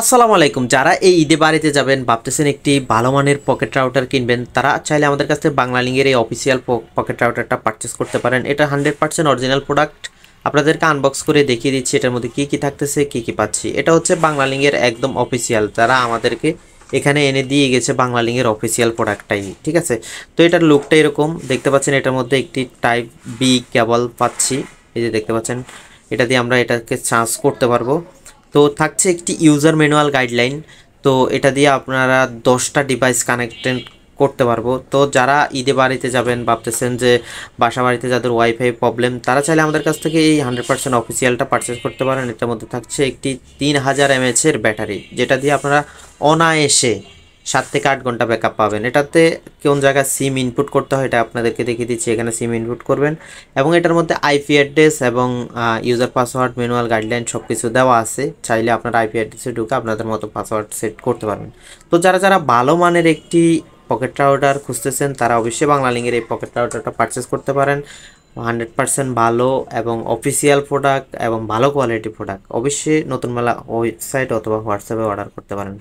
আসসালামু আলাইকুম। যারা এই ঈদে বাড়িতে যাবেন ভাবতেছেন একটি ভালো মানের পকেট রাউটার কিনবেন, তারা চাইলে আমাদের কাছ থেকে বাংলালিংকের এই অফিসিয়াল পকেট রাউটারটা পারচেস করতে পারেন। এটা 100% অরিজিনাল প্রোডাক্ট। আপনাদেরকে আনবক্স করে দেখিয়ে দিচ্ছি এটার মধ্যে কি কি থাকতেছে, কি কি পাচ্ছি। এটা হচ্ছে বাংলালিংকের একদম অফিসিয়াল, যারা আমাদেরকে এখানে এনে দিয়ে গেছে বাংলালিংকের অফিসিয়াল প্রোডাক্টটাই, ঠিক আছে। তো এটার লুকটা এরকম দেখতে পাচ্ছেন। এটার মধ্যে একটি টাইপ বি কেবল পাচ্ছি, এই যে দেখতে পাচ্ছেন। এটা দিয়ে আমরা এটাকে চার্জ করতে পারবো। তো থাকছে একটি ইউজার ম্যানুয়াল গাইডলাইন। তো এটা দিয়ে আপনারা 10টা ডিভাইস কানেক্টেড করতে পারবো। তো যারা ঈদে বাড়িতে যাবেন ভাবতেছেন যে বাসা বাড়িতে যাদের ওয়াইফাই প্রবলেম, তারা চাইলে আমাদের কাছ থেকে এই 100% অফিসিয়ালটা পারচেস করতে পারেন। এটার মধ্যে থাকছে একটি 3000 mAh ব্যাটারি, যেটা দিয়ে আপনারা অনায়াসে 7 থেকে 8 ঘন্টা ব্যাকআপ পাবেন। এটাতে কোন জায়গায় সিম ইনপুট করতে হয় এটা আপনাদেরকে দেখিয়ে দিচ্ছি। এখানে সিম ইনপুট করবেন এবং এটার মধ্যে আইপি অ্যাড্রেস এবং ইউজার পাসওয়ার্ড ম্যানুয়াল গাইডলাইন সব কিছু দেওয়া আছে। চাইলে আপনারা আইপি অ্যাড্রেসে ঢুকে আপনাদের মতো পাসওয়ার্ড সেট করতে পারবেন। তো যারা যারা ভালো মানের একটি পকেট রাউটার খুঁজতেছেন, তারা অবশ্যই বাংলালিংকের এই পকেট রাউটারটা পারচেস করতে পারেন। 100% ভালো এবং অফিসিয়াল প্রোডাক্ট এবং ভালো কোয়ালিটি প্রোডাক্ট। অবশ্যই নতুন মেলা ওয়েবসাইট অথবা হোয়াটসঅ্যাপে অর্ডার করতে পারেন।